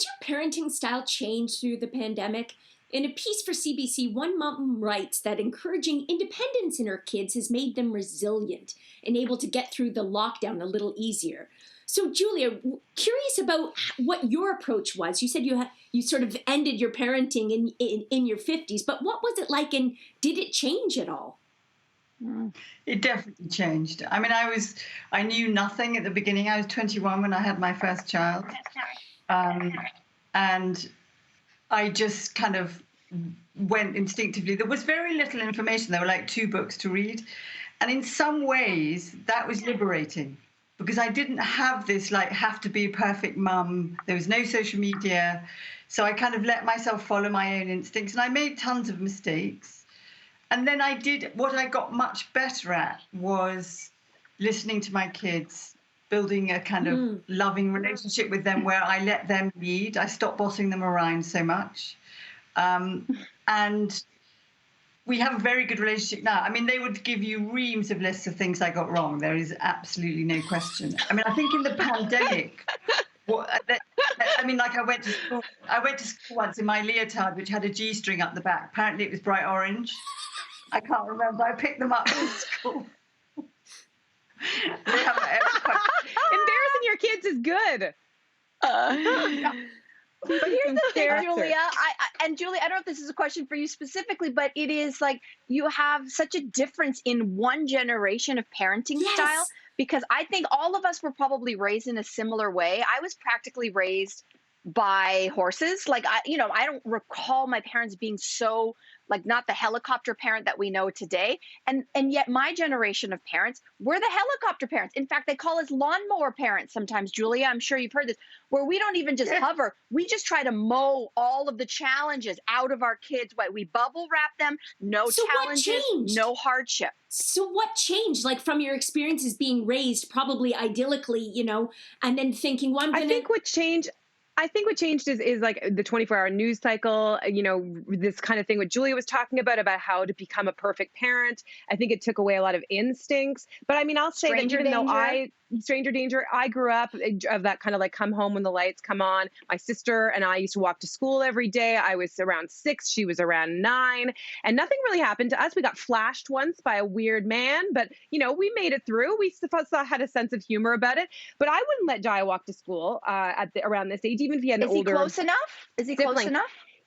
has your parenting style changed through the pandemic? In a piece for CBC, one mom writes that encouraging independence in her kids has made them resilient and able to get through the lockdown a little easier. So, Julia, curious about what your approach was. You said you sort of ended your parenting in your 50s, but what was it like, and did it change at all? It definitely changed. I mean, I knew nothing at the beginning. I was 21 when I had my first child. And I just kind of went instinctively. There was very little information. There were like 2 books to read. And in some ways, that was liberating because I didn't have this, like, have to be a perfect mum. There was no social media. So I kind of let myself follow my own instincts. And I made tons of mistakes. And then what I got much better at was listening to my kids, building a kind of loving relationship with them where I let them lead. I stopped bossing them around so much. And we have a very good relationship now. I mean, they would give you reams of lists of things I got wrong. There is absolutely no question. I mean, I think in the pandemic, like I went to school once in my leotard, which had a G-string up the back. Apparently it was bright orange. I can't remember. I picked them up in school. Embarrassing your kids is good. But here's the thing, Julia. Julia, I don't know if this is a question for you specifically, but it is like you have such a difference in one generation of parenting style, because I think all of us were probably raised in a similar way. I was practically raised by horses. Like, I don't recall my parents being so, like, not the helicopter parent that we know today. And yet my generation of parents were the helicopter parents. In fact, they call us lawnmower parents sometimes, Julia. I'm sure you've heard this, where we don't even just hover. We just try to mow all of the challenges out of our kids. We bubble wrap them, no challenges, no hardship. So what changed, like, from your experiences being raised probably idyllically, and then thinking, well, I think what changed is like the 24-hour news cycle, this kind of thing what Julia was talking about how to become a perfect parent. I think it took away a lot of instincts. But I mean, I'll say that even though stranger danger, I grew up of that kind of like come home when the lights come on. My sister and I used to walk to school every day. I was around 6, she was around 9, and nothing really happened to us. We got flashed once by a weird man, but we made it through. We still had a sense of humor about it. But I wouldn't let Jai walk to school around this age, even if he had an older. Is he close enough?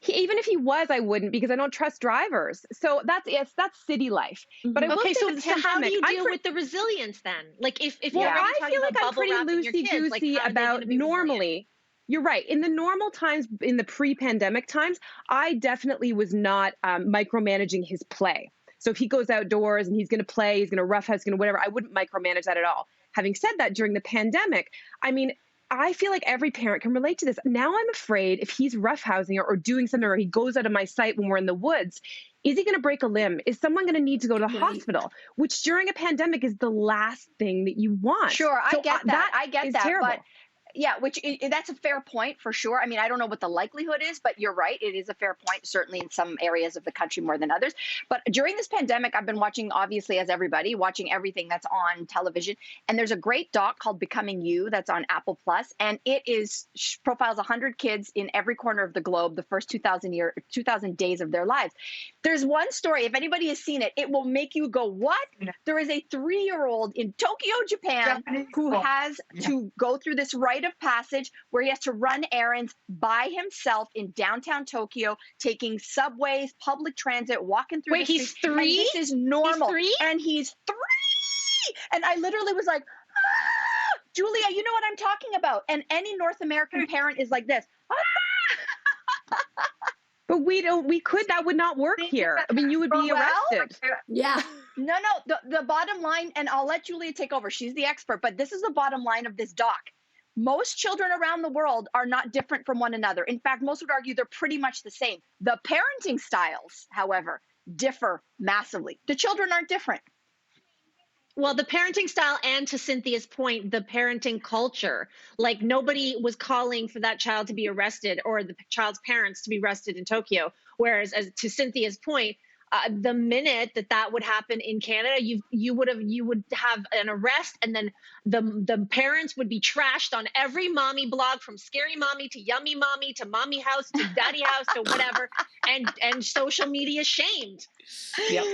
Even if he was, I wouldn't, because I don't trust drivers. So that's city life. But so how do you deal with the resilience then? Like if you're I feel like I'm pretty loosey-goosey about normally. You're right. In the normal times, in the pre-pandemic times, I definitely was not micromanaging his play. So if he goes outdoors and he's going to play, he's going to roughhouse, he's going to whatever, I wouldn't micromanage that at all. Having said that, during the pandemic, I mean, I feel like every parent can relate to this. Now I'm afraid if he's roughhousing or doing something, or he goes out of my sight when we're in the woods, is he going to break a limb? Is someone going to need to go to the hospital? Which during a pandemic is the last thing that you want. Sure, I get that. I get that. Terrible. But yeah, that's a fair point for sure. I mean, I don't know what the likelihood is, but you're right. It is a fair point, certainly in some areas of the country more than others. But during this pandemic, I've been watching, obviously, as everybody, watching everything that's on television. And there's a great doc called Becoming You that's on Apple Plus. And it profiles 100 kids in every corner of the globe, the first 2,000 days of their lives. There's one story, if anybody has seen it, it will make you go, what? There is a 3-year-old in Tokyo, Japan, who has to go through this rite of passage where he has to run errands by himself in downtown Tokyo, taking subways, public transit, walking through the streets. Wait, he's 3? And this is normal. He's 3? And he's 3! And I literally was like, Julia, you know what I'm talking about. And any North American parent is like this. But that would not work here. I mean, you would be arrested. Yeah. No, the bottom line, and I'll let Julia take over. She's the expert, but this is the bottom line of this doc. Most children around the world are not different from one another. In fact, most would argue they're pretty much the same. The parenting styles, however, differ massively. The children aren't different. Well, the parenting style, and to Cynthia's point, the parenting culture, like nobody was calling for that child to be arrested or the child's parents to be arrested in Tokyo. Whereas, as to Cynthia's point, the minute that would happen in Canada, you would have an arrest, and then the parents would be trashed on every mommy blog, from Scary Mommy to Yummy Mommy to Mommy House to Daddy House to whatever, and social media shamed. Yep.